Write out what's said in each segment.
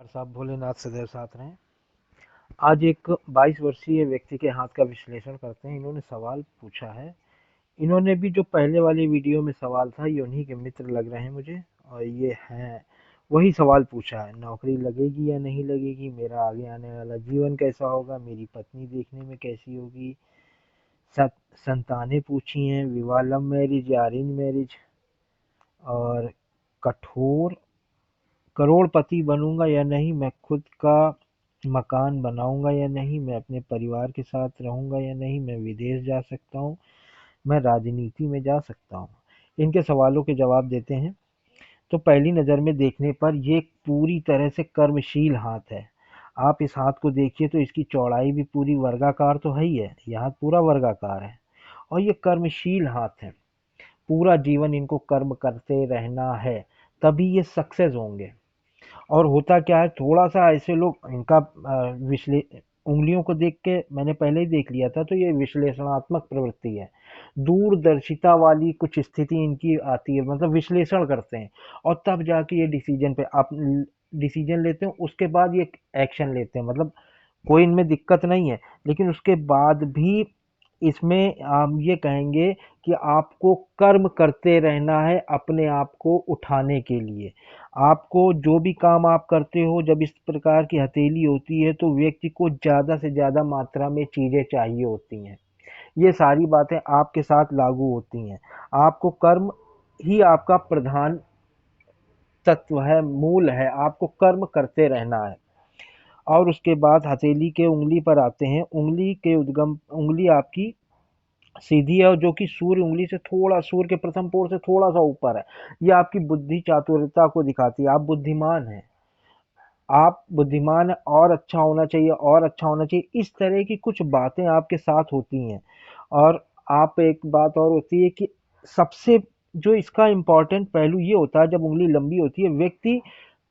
और साहब भोलेनाथ सदैव साथ रहें। आज एक 22 वर्षीय व्यक्ति के हाथ का विश्लेषण करते हैं। इन्होंने सवाल पूछा है। इन्होंने भी जो पहले वाली वीडियो में सवाल था, ये उन्हीं के मित्र लग रहे हैं मुझे, और ये हैं वही सवाल पूछा है। नौकरी लगेगी या नहीं लगेगी, मेरा आगे आने वाला जीवन कैसा होगा, मेरी पत्नी देखने में कैसी होगी, संतानें पूछी हैं, विवाह लव मैरिज या अरेंज मैरिज, और कठोर करोड़पति बनूंगा या नहीं, मैं खुद का मकान बनाऊंगा या नहीं, मैं अपने परिवार के साथ रहूंगा या नहीं, मैं विदेश जा सकता हूँ, मैं राजनीति में जा सकता हूँ। इनके सवालों के जवाब देते हैं। तो पहली नज़र में देखने पर ये पूरी तरह से कर्मशील हाथ है। आप इस हाथ को देखिए तो इसकी चौड़ाई भी पूरी वर्गाकार तो है ही है, यह हाथ पूरा वर्गाकार है और ये कर्मशील हाथ है। पूरा जीवन इनको कर्म करते रहना है, तभी ये सक्सेस होंगे। और होता क्या है, थोड़ा सा ऐसे लोग इनका विश्ले उंगलियों को देख के मैंने पहले ही देख लिया था, तो ये विश्लेषणात्मक प्रवृत्ति है। दूरदर्शिता वाली कुछ स्थिति इनकी आती है, मतलब विश्लेषण करते हैं और तब जाके ये डिसीजन पे आप डिसीजन लेते हैं, उसके बाद ये एक्शन लेते हैं। मतलब कोई इनमें दिक्कत नहीं है, लेकिन उसके बाद भी इसमें हम ये कहेंगे कि आपको कर्म करते रहना है अपने आप को उठाने के लिए। आपको जो भी काम आप करते हो, जब इस प्रकार की हथेली होती है तो व्यक्ति को ज़्यादा से ज़्यादा मात्रा में चीज़ें चाहिए होती हैं। ये सारी बातें आपके साथ लागू होती हैं। आपको कर्म ही आपका प्रधान तत्व है, मूल है, आपको कर्म करते रहना है। और उसके बाद हथेली के उंगली पर आते हैं। उंगली के उद्गम, उंगली आपकी सीधी है और जो कि सूर्य उंगली से थोड़ा, सूर्य के प्रथम पोर से थोड़ा सा ऊपर है। ये आपकी बुद्धि चातुर्यता को दिखाती है। आप बुद्धिमान हैं, आप बुद्धिमान हैं, और अच्छा होना चाहिए, और अच्छा होना चाहिए, इस तरह की कुछ बातें आपके साथ होती हैं। और आप एक बात और होती है कि सबसे जो इसका इम्पोर्टेंट पहलू ये होता है, जब उंगली लंबी होती है व्यक्ति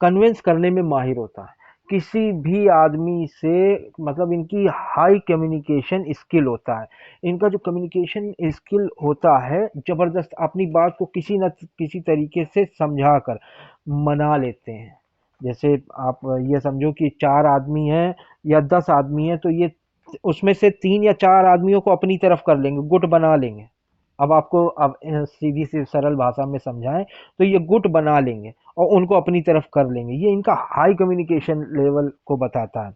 कन्विंस करने में माहिर होता है किसी भी आदमी से। मतलब इनकी हाई कम्युनिकेशन स्किल होता है। इनका जो कम्युनिकेशन स्किल होता है जबरदस्त, अपनी बात को किसी न किसी तरीके से समझा कर मना लेते हैं। जैसे आप ये समझो कि 4 आदमी हैं या 10 आदमी हैं, तो ये उसमें से 3 या 4 आदमियों को अपनी तरफ कर लेंगे, गुट बना लेंगे। अब आपको अब सीधी सी सरल भाषा में समझाएं तो ये गुट बना लेंगे और उनको अपनी तरफ कर लेंगे। ये इनका हाई कम्युनिकेशन लेवल को बताता है।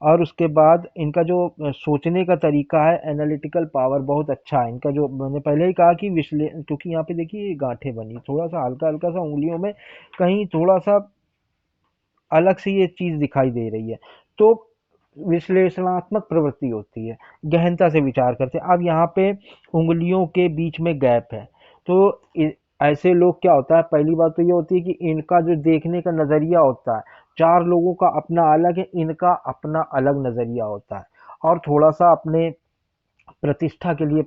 और उसके बाद इनका जो सोचने का तरीका है, एनालिटिकल पावर बहुत अच्छा है इनका। जो मैंने पहले ही कहा कि क्योंकि यहाँ पे देखिए ये गांठें बनी, थोड़ा सा हल्का हल्का सा उंगलियों में कहीं थोड़ा सा अलग से ये चीज दिखाई दे रही है, तो विश्लेषणात्मक प्रवृत्ति होती है, गहनता से विचार करते हैं। अब यहाँ पे उंगलियों के बीच में गैप है, तो ऐसे लोग क्या होता है, पहली बात तो ये होती है कि इनका जो देखने का नजरिया होता है, 4 लोगों का अपना अलग है, इनका अपना अलग नजरिया होता है। और थोड़ा सा अपने प्रतिष्ठा के लिए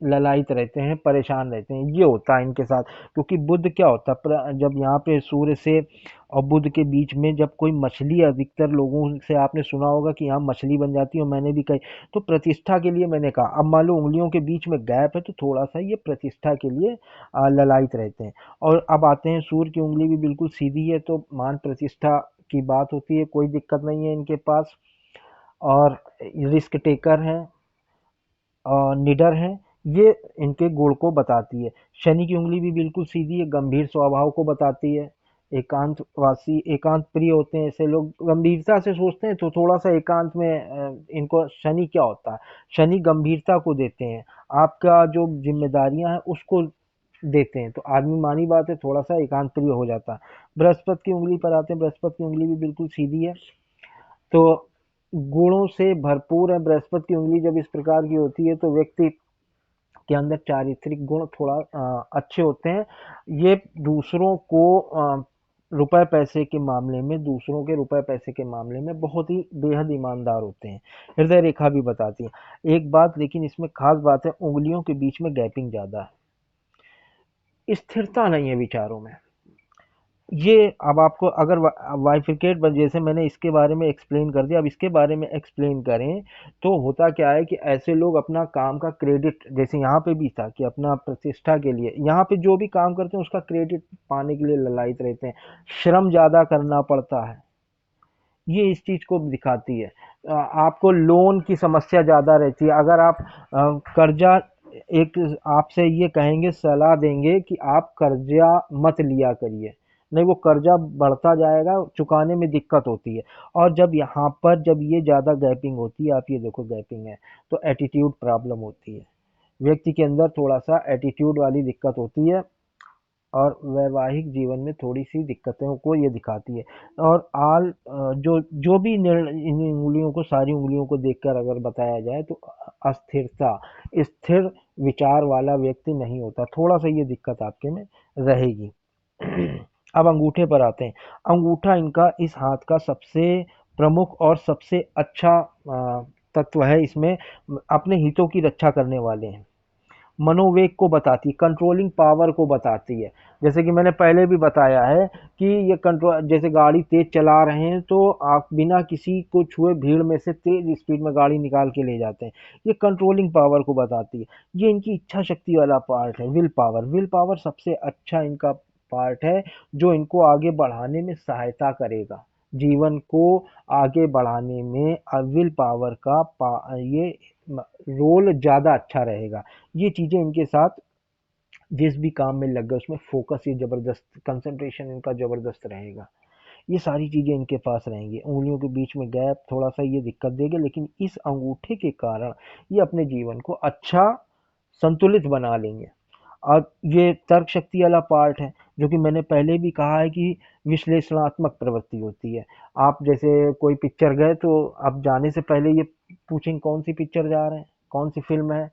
ललायत रहते हैं, परेशान रहते हैं, ये होता है इनके साथ। क्योंकि बुध क्या होता है, जब यहाँ पे सूर्य से और बुध के बीच में जब कोई मछली, अधिकतर लोगों से आपने सुना होगा कि यहाँ मछली बन जाती है, और मैंने भी कही, तो प्रतिष्ठा के लिए मैंने कहा। अब मान लो उंगलियों के बीच में गैप है, तो थोड़ा सा ये प्रतिष्ठा के लिए ललायत रहते हैं। और अब आते हैं, सूर्य की उंगली भी बिल्कुल सीधी है, तो मान प्रतिष्ठा की बात होती है, कोई दिक्कत नहीं है इनके पास। और रिस्क टेकर हैं और निडर हैं, ये इनके गुण को बताती है। शनि की उंगली भी बिल्कुल सीधी है, गंभीर स्वभाव को बताती है। एकांतवासी, एकांत प्रिय होते हैं ऐसे लोग, गंभीरता से सोचते हैं, तो थोड़ा सा एकांत में इनको शनि क्या होता है, शनि गंभीरता को देते हैं, आपका जो जिम्मेदारियां हैं उसको देते हैं, तो आदमी, मानी बात है, थोड़ा सा एकांत प्रिय हो जाता है। बृहस्पति की उंगली पर आते हैं। बृहस्पति की उंगली भी बिल्कुल सीधी है, तो गुणों से भरपूर है। बृहस्पति की उंगली जब इस प्रकार की होती है तो व्यक्ति के अंदर चारित्रिक गुण थोड़ा अच्छे होते हैं। ये दूसरों को रुपए पैसे के मामले में, दूसरों के रुपए पैसे के मामले में बहुत ही बेहद ईमानदार होते हैं। हृदय रेखा भी बताती है। एक बात लेकिन इसमें खास बात है, उंगलियों के बीच में गैपिंग ज्यादा है, स्थिरता नहीं है विचारों में। ये अब आपको अगर वाइफिकेट, जैसे मैंने इसके बारे में एक्सप्लेन कर दिया, अब इसके बारे में एक्सप्लेन करें तो होता क्या है कि ऐसे लोग अपना काम का क्रेडिट, जैसे यहाँ पे भी था कि अपना प्रतिष्ठा के लिए, यहाँ पे जो भी काम करते हैं उसका क्रेडिट पाने के लिए ललायत रहते हैं। श्रम ज्यादा करना पड़ता है, ये इस चीज को दिखाती है। आपको लोन की समस्या ज्यादा रहती है। अगर आप कर्जा, एक आपसे ये कहेंगे, सलाह देंगे कि आप कर्जा मत लिया करिए, नहीं वो कर्जा बढ़ता जाएगा, चुकाने में दिक्कत होती है। और जब यहाँ पर जब ये ज्यादा गैपिंग होती है, आप ये देखो गैपिंग है, तो एटीट्यूड प्रॉब्लम होती है, व्यक्ति के अंदर थोड़ा सा एटीट्यूड वाली दिक्कत होती है, और वैवाहिक जीवन में थोड़ी-सी दिक्कतों को ये दिखाती है। और जो जो भी निर्णय इन उँगलियों को, सारी उँगलियों को देखकर अगर बताया जाए तो अस्थिरता, स्थिर विचार वाला व्यक्ति नहीं होता। थोड़ा-सा ये दिक्कत आपके में रहेगी। अब अंगूठे पर आते हैं। अंगूठा इनका इस हाथ का सबसे प्रमुख और सबसे अच्छा तत्व है। इसमें अपने हितों की रक्षा करने वाले हैं। मनोवेग को बताती है, कंट्रोलिंग पावर को बताती है। जैसे कि मैंने पहले भी बताया है कि ये कंट्रोल, जैसे गाड़ी तेज चला रहे हैं तो आप बिना किसी को छुए भीड़ में से तेज स्पीड में गाड़ी निकाल के ले जाते हैं, ये कंट्रोलिंग पावर को बताती है। ये इनकी इच्छा शक्ति वाला पार्ट है, विल पावर। विल पावर सबसे अच्छा इनका पार्ट है, जो इनको आगे बढ़ाने में सहायता करेगा, जीवन को आगे बढ़ाने में विल पावर का ये रोल ज़्यादा अच्छा रहेगा। ये चीज़ें इनके साथ, जिस भी काम में लग गए उसमें फोकस, ये ज़बरदस्त कंसंट्रेशन इनका ज़बरदस्त रहेगा। ये सारी चीज़ें इनके पास रहेंगी। उँगलियों के बीच में गैप थोड़ा-सा ये दिक्कत देगा, लेकिन इस अंगूठे के कारण ये अपने जीवन को अच्छा संतुलित बना लेंगे। और ये तर्क शक्ति वाला पार्ट है, जो कि मैंने पहले भी कहा है कि विश्लेषणात्मक प्रवृत्ति होती है। आप जैसे कोई पिक्चर गए तो आप जाने से पहले ये पूछेंगे कौन सी पिक्चर जा रहे हैं, कौन सी फ़िल्म है,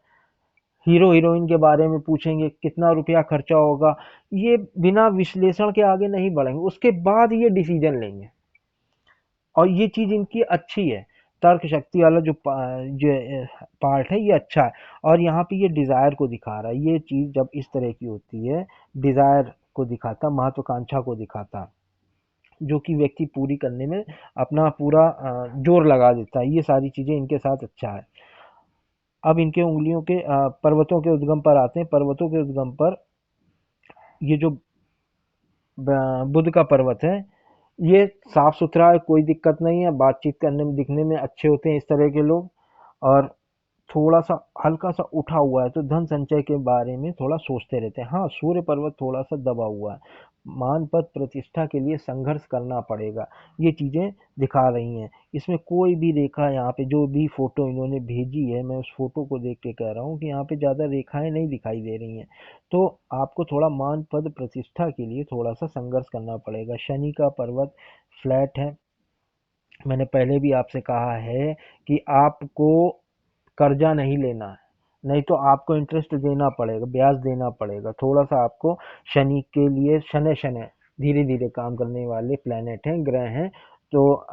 हीरो हीरोइन के बारे में पूछेंगे, कितना रुपया खर्चा होगा। ये बिना विश्लेषण के आगे नहीं बढ़ेंगे, उसके बाद ये डिसीजन लेंगे। और ये चीज इनकी अच्छी है। तर्क शक्ति वाला जो पार्ट है ये अच्छा है। और यहाँ पे ये डिजायर को दिखा रहा है। ये चीज जब इस तरह की होती है, डिजायर को दिखाता, महत्वाकांक्षा को दिखाता, जो कि व्यक्ति पूरी करने में अपना पूरा जोर लगा देता है। ये सारी चीजें इनके साथ अच्छा है। अब इनके उंगलियों के पर्वतों के उद्गम पर आते हैं। पर्वतों के उद्गम पर ये जो बुध का पर्वत है, ये साफ सुथरा है, कोई दिक्कत नहीं है, बातचीत करने में दिखने में अच्छे होते हैं इस तरह के लोग। और थोड़ा सा हल्का सा उठा हुआ है, तो धन संचय के बारे में थोड़ा सोचते रहते हैं। हाँ, सूर्य पर्वत थोड़ा सा दबा हुआ है, मान पद प्रतिष्ठा के लिए संघर्ष करना पड़ेगा, ये चीजें दिखा रही हैं। इसमें कोई भी रेखा, यहाँ पे जो भी फोटो इन्होंने भेजी है, मैं उस फोटो को देख के कह रहा हूँ कि यहाँ पे ज्यादा रेखाएं नहीं दिखाई दे रही हैं। तो आपको थोड़ा मान पद प्रतिष्ठा के लिए थोड़ा सा संघर्ष करना पड़ेगा। शनि का पर्वत फ्लैट है। मैंने पहले भी आपसे कहा है कि आपको कर्जा नहीं लेना है, नहीं तो आपको इंटरेस्ट देना पड़ेगा, ब्याज देना पड़ेगा। थोड़ा सा आपको शनि के लिए, शनि शनि धीरे धीरे काम करने वाले प्लेनेट हैं, ग्रह हैं। तो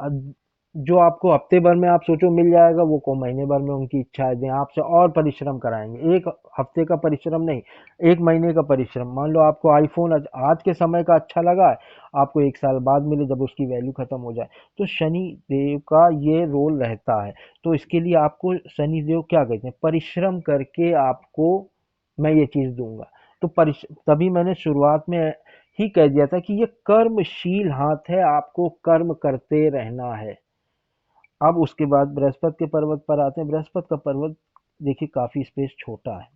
जो आपको हफ्ते भर में आप सोचो मिल जाएगा, वो को महीने भर में उनकी इच्छा है दें, आपसे और परिश्रम कराएंगे। एक हफ्ते का परिश्रम नहीं, एक महीने का परिश्रम। मान लो आपको आईफोन आज के समय का अच्छा लगा है, आपको एक साल बाद मिले जब उसकी वैल्यू खत्म हो जाए। तो शनि देव का ये रोल रहता है। तो इसके लिए आपको शनि देव क्या कहते हैं, परिश्रम करके आपको मैं ये चीज दूंगा। तो तभी मैंने शुरुआत में ही कह दिया था कि ये कर्मशील हाथ है, आपको कर्म करते रहना है। अब उसके बाद बृहस्पति के पर्वत पर आते हैं। बृहस्पति का पर्वत देखिए काफी स्पेस छोटा है।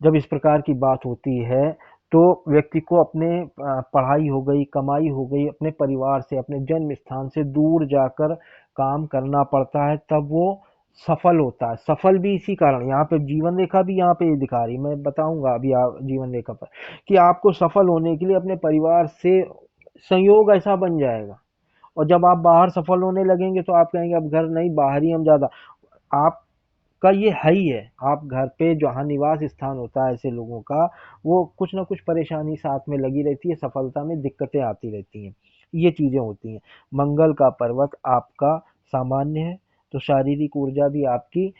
जब इस प्रकार की बात होती है तो व्यक्ति को अपने पढ़ाई हो गई, कमाई हो गई, अपने परिवार से, अपने जन्म स्थान से दूर जाकर काम करना पड़ता है, तब वो सफल होता है। सफल भी इसी कारण, यहाँ पे जीवन रेखा भी यहाँ पे दिखा रही, मैं बताऊंगा अभी जीवन रेखा पर, कि आपको सफल होने के लिए अपने परिवार से संयोग ऐसा बन जाएगा। और जब आप बाहर सफल होने लगेंगे तो आप कहेंगे अब घर नहीं, बाहर ही हम ज्यादा। आपका ये है ही है। आप घर पे जहाँ निवास स्थान होता है ऐसे लोगों का, वो कुछ ना कुछ परेशानी साथ में लगी रहती है, सफलता में दिक्कतें आती रहती हैं, ये चीजें होती हैं। मंगल का पर्वत आपका सामान्य है, तो शारीरिक ऊर्जा भी आपकी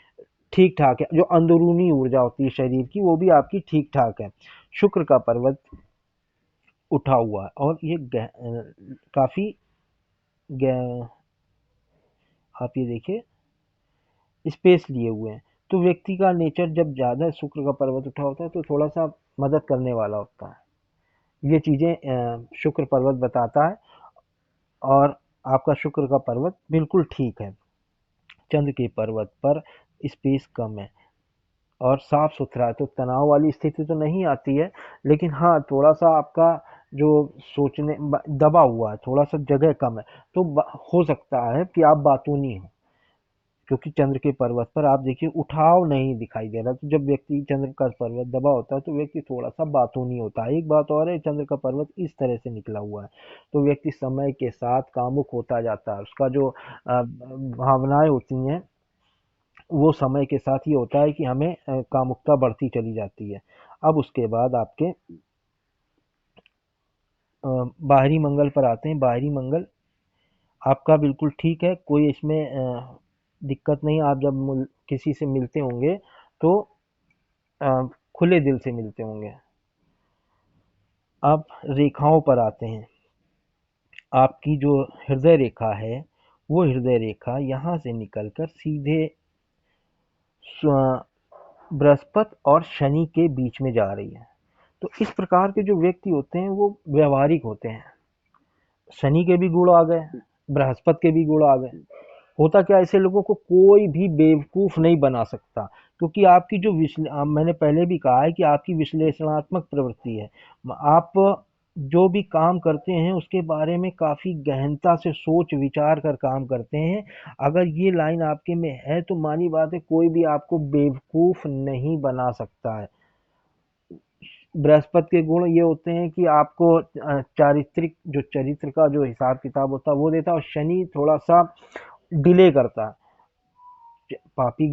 ठीक ठाक है, जो अंदरूनी ऊर्जा होती है शरीर की वो भी आपकी ठीक ठाक है। शुक्र का पर्वत उठा हुआ है, और ये काफी आप ये देखिए स्पेस लिए हुए हैं। तो व्यक्ति का नेचर जब ज़्यादा शुक्र का पर्वत उठा होता है तो थोड़ा सा मदद करने वाला होता है। ये चीज़ें शुक्र पर्वत बताता है। और आपका शुक्र का पर्वत बिल्कुल ठीक है। चंद्र के पर्वत पर स्पेस कम है और साफ सुथरा है, तो तनाव वाली स्थिति तो नहीं आती है, लेकिन हाँ थोड़ा सा आपका जो सोचने दबा हुआ है, थोड़ा सा जगह कम है, तो हो सकता है कि आप बातूनी हो, क्योंकि चंद्र के पर्वत पर आप देखिए उठाव नहीं दिखाई दे रहा। तो जब व्यक्ति चंद्र का पर्वत दबा होता है तो व्यक्ति थोड़ा सा बातूनी होता है। एक बात और है, चंद्र का पर्वत इस तरह से निकला हुआ है तो व्यक्ति समय के साथ कामुक होता जाता है। उसका जो भावनाएं होती हैं वो समय के साथ ये होता है कि हमें कामुकता बढ़ती चली जाती है। अब उसके बाद आपके बाहरी मंगल पर आते हैं। बाहरी मंगल आपका बिल्कुल ठीक है, कोई इसमें दिक्कत नहीं। आप जब किसी से मिलते होंगे तो अ, खुले दिल से मिलते होंगे। अब रेखाओं पर आते हैं। आपकी जो हृदय रेखा है वो हृदय रेखा यहाँ से निकलकर सीधे बृहस्पति और शनि के बीच में जा रही है। तो इस प्रकार के जो व्यक्ति होते हैं वो व्यवहारिक होते हैं। शनि के भी गुण आ गए, बृहस्पति के भी गुण आ गए। होता क्या, ऐसे लोगों को कोई भी बेवकूफ नहीं बना सकता, क्योंकि आपकी जो मैंने पहले भी कहा है कि आपकी विश्लेषणात्मक प्रवृत्ति है। आप जो भी काम करते हैं उसके बारे में काफी गहनता से सोच विचार कर काम करते हैं। अगर ये लाइन आपके में है तो मानी बात है कोई भी आपको बेवकूफ नहीं बना सकता है। बृहस्पति के गुण ये होते हैं कि आपको चारित्रिक जो चरित्र का जो हिसाब किताब होता है वो देता है, और शनि थोड़ा सा डिले करता है। पापी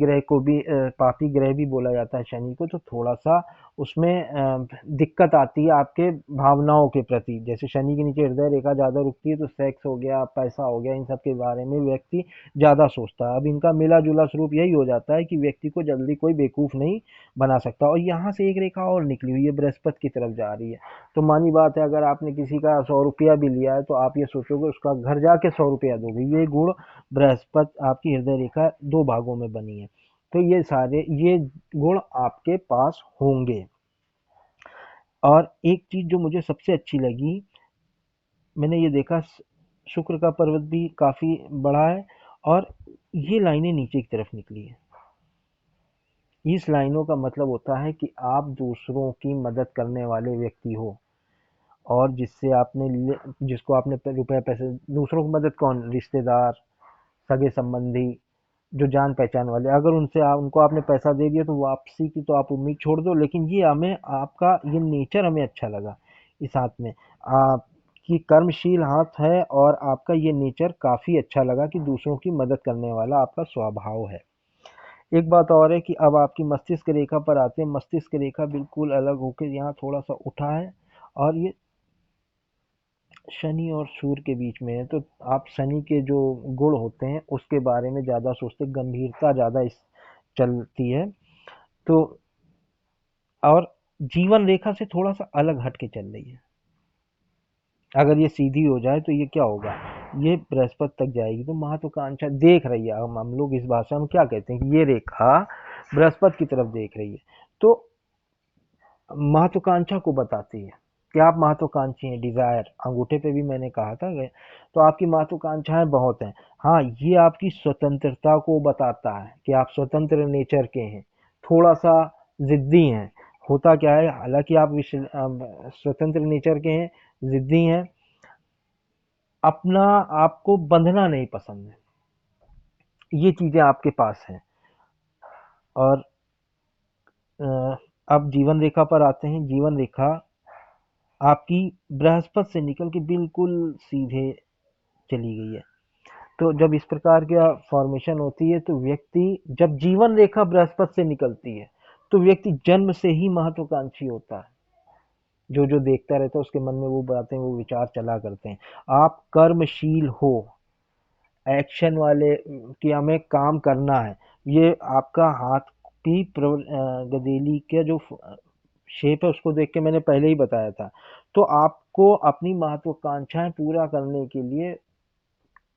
ग्रह भी बोला जाता है शनि को, तो थोड़ा सा उसमें दिक्कत आती है आपके भावनाओं के प्रति। जैसे शनि के नीचे हृदय रेखा ज्यादा रुकती है तो सेक्स हो गया, पैसा हो गया, इन सब के बारे में व्यक्ति ज्यादा सोचता है। अब इनका मिला जुला स्वरूप यही हो जाता है कि व्यक्ति को जल्दी कोई बेवकूफ नहीं बना सकता। और यहाँ से एक रेखा और निकली हुई है, बृहस्पति की तरफ जा रही है। तो मानी बात है, अगर आपने किसी का 100 रुपया भी लिया है तो आप ये सोचोगे उसका घर जाके 100 रुपया दोगे। ये गुण बृहस्पति आपकी हृदय रेखा दो भागों में बनी है, तो ये गुण आपके पास होंगे। और एक चीज जो मुझे सबसे अच्छी लगी, मैंने ये देखा शुक्र का पर्वत भी काफी बड़ा है और ये लाइनें नीचे की तरफ निकली है। इस लाइनों का मतलब होता है कि आप दूसरों की मदद करने वाले व्यक्ति हो, और जिसको आपने रुपए पैसे, दूसरों की मदद कौन, रिश्तेदार, सगे संबंधी, जो जान पहचान वाले, अगर उनको आपने पैसा दे दिया तो वापसी की तो आप उम्मीद छोड़ दो। लेकिन ये हमें आपका ये नेचर हमें अच्छा लगा। इस हाथ में आपकी कर्मशील हाथ है और आपका ये नेचर काफी अच्छा लगा कि दूसरों की मदद करने वाला आपका स्वभाव है। एक बात और है कि अब आपकी मस्तिष्क रेखा पर आते हैं। मस्तिष्क रेखा बिल्कुल अलग होकर यहाँ थोड़ा सा उठा है और ये शनि और सूर्य के बीच में है। तो आप शनि के जो गुण होते हैं उसके बारे में ज़्यादा सोचते, गंभीरता ज़्यादा इस चलती है। तो और जीवन रेखा से थोड़ा सा अलग हट के चल रही है। अगर ये सीधी हो जाए तो ये क्या होगा, ये बृहस्पति तक जाएगी तो महत्वाकांक्षा देख रही है। हम लोग इस भाषा में क्या कहते हैं कि ये रेखा बृहस्पति की तरफ देख रही है, तो महत्वाकांक्षा को बताती है कि आप महत्वाकांक्षी हैं। डिजायर अंगूठे पे भी मैंने कहा था, तो आपकी महत्वाकांक्षाएं बहुत हैं। हाँ, ये आपकी स्वतंत्रता को बताता है कि आप स्वतंत्र नेचर के हैं, थोड़ा सा जिद्दी हैं। होता क्या है, हालांकि आप स्वतंत्र नेचर के हैं, जिद्दी हैं, अपना आपको बंधना नहीं पसंद है, ये चीजें आपके पास हैं। और अब जीवन रेखा पर आते हैं। जीवन रेखा आपकी बृहस्पति से निकल के बिल्कुल सीधे चली गई है। तो जब इस प्रकार की फॉर्मेशन होती है तो व्यक्ति, जब जीवन रेखा बृहस्पति से निकलती है तो व्यक्ति जन्म से ही महत्वाकांक्षी होता है। जो जो देखता रहता है उसके मन में वो बातें, वो विचार चला करते हैं। आप कर्मशील हो, एक्शन वाले, कि हमें काम करना है। ये आपका हाथ की गदेली के जो शेप है उसको देख के मैंने पहले ही बताया था। तो आपको अपनी महत्वाकांक्षाएं पूरा करने के लिए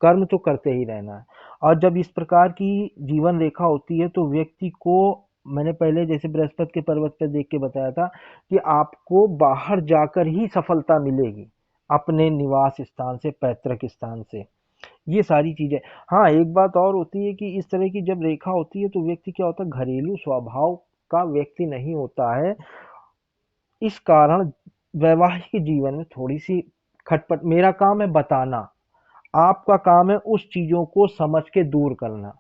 कर्म तो करते ही रहना है। और जब इस प्रकार की जीवन रेखा होती है तो व्यक्ति को, मैंने पहले जैसे बृहस्पति के पर्वत पर देख के बताया था कि आपको बाहर जाकर ही सफलता मिलेगी, अपने निवास स्थान से, पैतृक स्थान से। ये सारी चीजें। हाँ, एक बात और होती है कि इस तरह की जब रेखा होती है तो व्यक्ति क्या होता है, घरेलू स्वभाव का व्यक्ति नहीं होता है। इस कारण वैवाहिक जीवन में थोड़ी सी खटपट। मेरा काम है बताना, आपका काम है उस चीजों को समझ के दूर करना।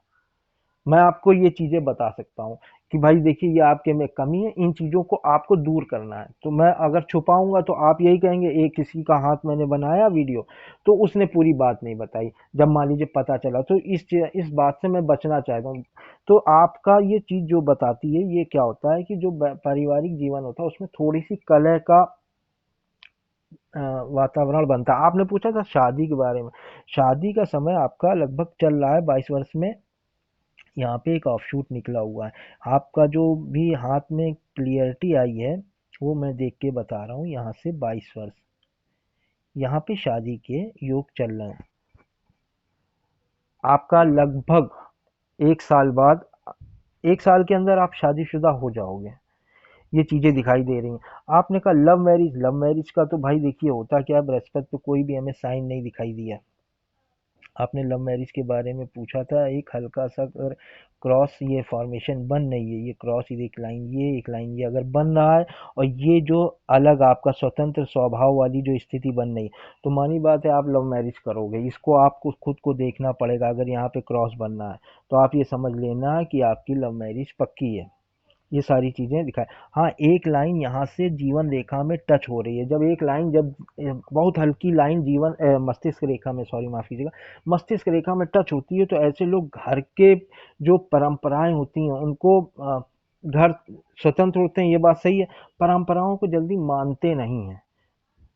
मैं आपको ये चीजें बता सकता हूँ कि भाई देखिए ये आपके में कमी है, इन चीजों को आपको दूर करना है। तो मैं अगर छुपाऊंगा तो आप यही कहेंगे एक किसी का हाथ मैंने बनाया वीडियो, तो उसने पूरी बात नहीं बताई, जब मान लीजिए पता चला। तो इस बात से मैं बचना चाहता हूँ। तो आपका ये चीज जो बताती है, ये क्या होता है कि जो पारिवारिक जीवन होता है उसमें थोड़ी सी कलह का वातावरण बनता है। आपने पूछा था शादी के बारे में। शादी का समय आपका लगभग चल रहा है 22 वर्ष में। यहाँ पे एक ऑफशूट निकला हुआ है। आपका जो भी हाथ में क्लियरिटी आई है वो मैं देख के बता रहा हूँ। यहाँ से 22 वर्ष, यहाँ पे शादी के योग चल रहे हैं। आपका लगभग 1 साल बाद, 1 साल के अंदर आप शादीशुदा हो जाओगे। ये चीजें दिखाई दे रही हैं। आपने कहा लव मैरिज, लव मैरिज का तो भाई देखिए होता क्या है, बृहस्पति पे कोई भी हमें साइन नहीं दिखाई दिया। आपने लव मैरिज के बारे में पूछा था, एक हल्का सा अगर क्रॉस ये फॉर्मेशन बन रही है, ये क्रॉस, ये एक लाइन, ये एक लाइन, ये अगर बन रहा है और ये जो अलग आपका स्वतंत्र स्वभाव वाली जो स्थिति बन रही है, तो मानी बात है आप लव मैरिज करोगे। इसको आपको खुद को देखना पड़ेगा। अगर यहाँ पे क्रॉस बनना है तो आप ये समझ लेना कि आपकी लव मैरिज पक्की है। ये सारी चीजें दिखाए। हाँ, एक लाइन यहाँ से जीवन रेखा में टच हो रही है। जब एक लाइन, जब बहुत हल्की लाइन जीवन मस्तिष्क रेखा में, सॉरी माफ कीजिएगा, मस्तिष्क रेखा में टच होती है, तो ऐसे लोग घर के जो परंपराएं होती हैं उनको घर स्वतंत्र होते हैं, ये बात सही है। परंपराओं को जल्दी मानते नहीं हैं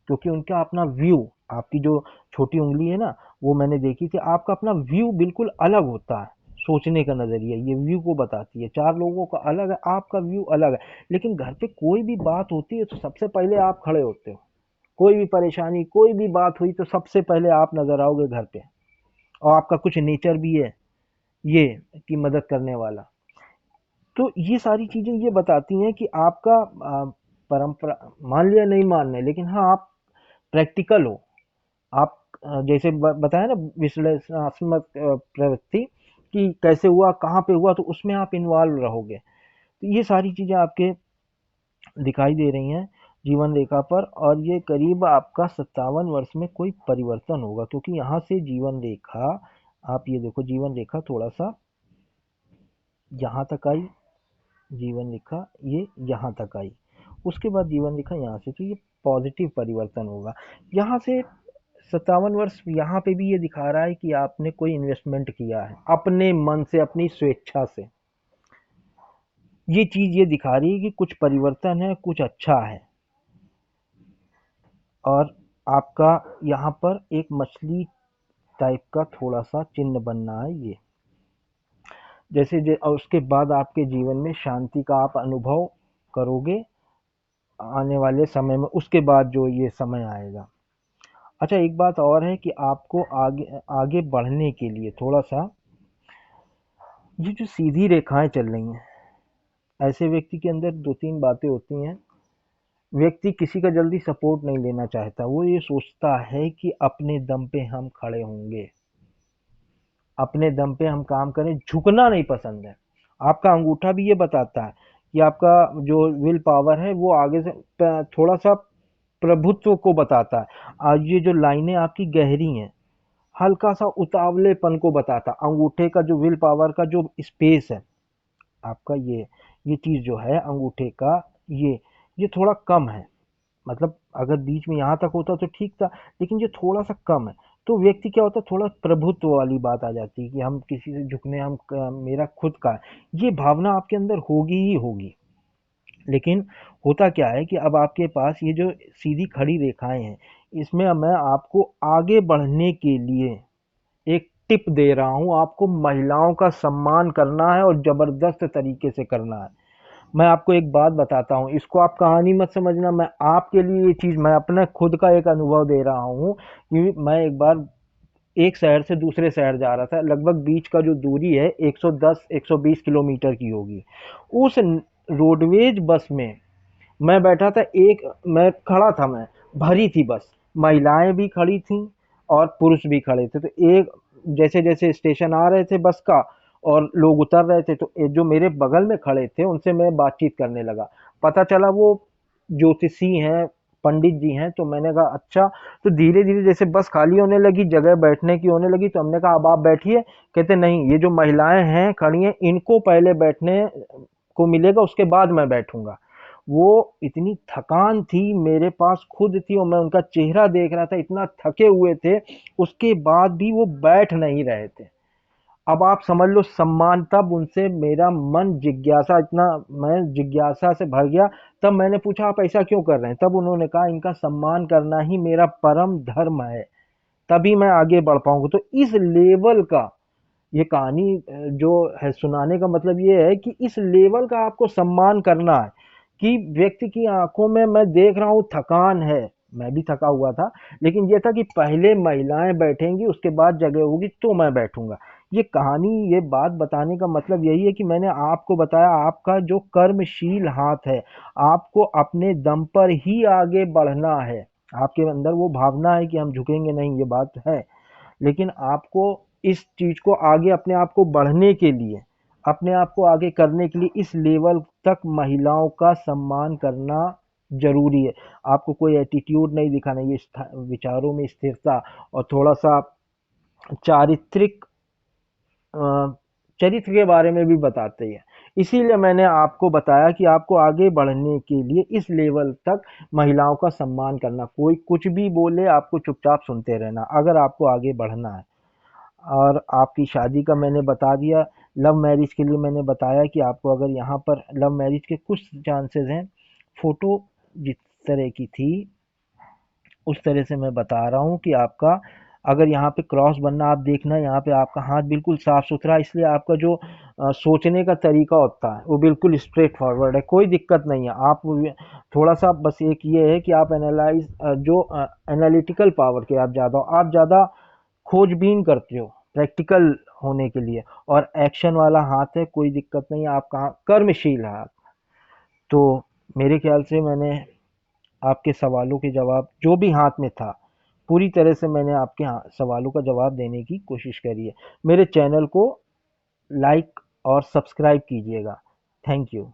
क्योंकि उनका अपना व्यू, आपकी जो छोटी उंगली है ना, वो मैंने देखी थी, आपका अपना व्यू बिल्कुल अलग होता है। सोचने का नजरिया ये व्यू को बताती है। 4 लोगों का अलग है, आपका व्यू अलग है। लेकिन घर पे कोई भी बात होती है तो सबसे पहले आप खड़े होते हो। कोई भी परेशानी, कोई भी बात हुई तो सबसे पहले आप नजर आओगे घर पे। और आपका कुछ नेचर भी है ये कि मदद करने वाला। तो ये सारी चीजें ये बताती हैं कि आपका परंपरा, मान लिया नहीं मानने, लेकिन हाँ आप प्रैक्टिकल हो। आप जैसे बताया ना विश्लेषणात्मक प्रवृत्ति, कि कैसे हुआ, कहाँ पे हुआ, तो उसमें आप इन्वॉल्व रहोगे। तो ये सारी चीजें आपके दिखाई दे रही हैं जीवन रेखा पर। और ये करीब आपका 57 वर्ष में कोई परिवर्तन होगा, क्योंकि यहाँ से जीवन रेखा, आप ये देखो जीवन रेखा थोड़ा सा यहाँ तक आई, जीवन रेखा ये यहाँ तक आई, उसके बाद जीवन रेखा यहाँ से, तो ये पॉजिटिव परिवर्तन होगा। यहाँ से 57 वर्ष यहाँ पे भी ये दिखा रहा है कि आपने कोई इन्वेस्टमेंट किया है अपने मन से, अपनी स्वेच्छा से। ये चीज ये दिखा रही है कि कुछ परिवर्तन है, कुछ अच्छा है। और आपका यहाँ पर एक मछली टाइप का थोड़ा सा चिन्ह बनना है ये। और उसके बाद आपके जीवन में शांति का आप अनुभव करोगे आने वाले समय में, उसके बाद जो ये समय आएगा। अच्छा, एक बात और है कि आपको आगे आगे बढ़ने के लिए थोड़ा सा, ये जो सीधी रेखाएं चल रही हैं, ऐसे व्यक्ति के अंदर 2-3 बातें होती हैं। व्यक्ति किसी का जल्दी सपोर्ट नहीं लेना चाहता। वो ये सोचता है कि अपने दम पे हम खड़े होंगे, अपने दम पे हम काम करें, झुकना नहीं पसंद है। आपका अंगूठा भी ये बताता है कि आपका जो विल पावर है वो आगे से थोड़ा सा प्रभुत्व को बताता है। आज ये जो लाइनें आपकी गहरी हैं, हल्का सा उतावलेपन को बताता। अंगूठे का जो विल पावर का जो स्पेस है आपका, ये चीज जो है अंगूठे का, ये थोड़ा कम है। मतलब अगर बीच में यहाँ तक होता तो ठीक था, लेकिन ये थोड़ा सा कम है। तो व्यक्ति क्या होता है, थोड़ा प्रभुत्व वाली बात आ जाती है कि हम किसी से झुकने, मेरा खुद का है। ये भावना आपके अंदर होगी ही होगी। लेकिन होता क्या है कि अब आपके पास ये जो सीधी खड़ी रेखाएं हैं, इसमें मैं आपको आगे बढ़ने के लिए एक टिप दे रहा हूं। आपको महिलाओं का सम्मान करना है और जबरदस्त तरीके से करना है। मैं आपको एक बात बताता हूँ, इसको आप कहानी मत समझना। मैं आपके लिए ये चीज, मैं अपने खुद का एक अनुभव दे रहा हूँ कि मैं एक बार एक शहर से दूसरे शहर जा रहा था। लगभग बीच का जो दूरी है 110-120 किलोमीटर की होगी। उस रोडवेज बस में मैं बैठा था, एक मैं खड़ा था, मैं भरी थी बस, महिलाएं भी खड़ी थी और पुरुष भी खड़े थे। तो एक जैसे जैसे स्टेशन आ रहे थे बस का और लोग उतर रहे थे, तो जो मेरे बगल में खड़े थे उनसे मैं बातचीत करने लगा। पता चला वो ज्योतिषी हैं, पंडित जी हैं। तो मैंने कहा अच्छा। तो धीरे धीरे जैसे बस खाली होने लगी, जगह बैठने की होने लगी, तो हमने कहा अब आप बैठिए। कहते नहीं, ये जो महिलाएं हैं खड़ी हैं इनको पहले बैठने को मिलेगा, उसके बाद मैं बैठूंगा। वो इतनी थकान थी, मेरे पास खुद थी और मैं उनका चेहरा देख रहा था, इतना थके हुए थे, उसके बाद भी वो बैठ नहीं रहे थे। अब आप समझ लो सम्मान, तब उनसे मेरा मन जिज्ञासा, इतना मैं जिज्ञासा से भर गया। तब मैंने पूछा आप ऐसा क्यों कर रहे हैं? तब उन्होंने कहा इनका सम्मान करना ही मेरा परम धर्म है, तभी मैं आगे बढ़ पाऊंगा। तो इस लेवल का ये कहानी जो है, सुनाने का मतलब ये है कि इस लेवल का आपको सम्मान करना है कि व्यक्ति की आंखों में मैं देख रहा हूँ थकान है, मैं भी थका हुआ था, लेकिन ये था कि पहले महिलाएं बैठेंगी उसके बाद जगह होगी तो मैं बैठूंगा। ये कहानी, ये बात बताने का मतलब यही है कि मैंने आपको बताया आपका जो कर्मशील हाथ है, आपको अपने दम पर ही आगे बढ़ना है। आपके अंदर वो भावना है कि हम झुकेंगे नहीं, ये बात है, लेकिन आपको इस चीज को आगे अपने आप को बढ़ने के लिए, अपने आप को आगे करने के लिए इस लेवल तक महिलाओं का सम्मान करना जरूरी है। आपको कोई एटीट्यूड नहीं दिखाना, ये विचारों में स्थिरता और थोड़ा सा चारित्रिक अ, चरित्र के बारे में भी बताते हैं। इसीलिए मैंने आपको बताया कि आपको आगे बढ़ने के लिए इस लेवल तक महिलाओं का सम्मान करना, कोई कुछ भी बोले आपको चुपचाप सुनते रहना अगर आपको आगे बढ़ना है। और आपकी शादी का मैंने बता दिया। लव मैरिज के लिए मैंने बताया कि आपको अगर यहाँ पर लव मैरिज के कुछ चांसेस हैं। फोटो जिस तरह की थी उस तरह से मैं बता रहा हूँ कि आपका अगर यहाँ पे क्रॉस बनना, आप देखना यहाँ पे आपका हाथ बिल्कुल साफ सुथरा है, इसलिए आपका जो सोचने का तरीका होता है वो बिल्कुल स्ट्रेट फॉरवर्ड है, कोई दिक्कत नहीं है। आप थोड़ा सा बस एक ये है कि आप एनालाइज जो एनालिटिकल पावर के आप ज़्यादा खोजबीन करते हो प्रैक्टिकल होने के लिए, और एक्शन वाला हाथ है, कोई दिक्कत नहीं है, आप कहाँ कर्मशील है आप। तो मेरे ख्याल से मैंने आपके सवालों के जवाब जो भी हाथ में था, पूरी तरह से मैंने आपके सवालों का जवाब देने की कोशिश करी है। मेरे चैनल को लाइक और सब्सक्राइब कीजिएगा। Thank you.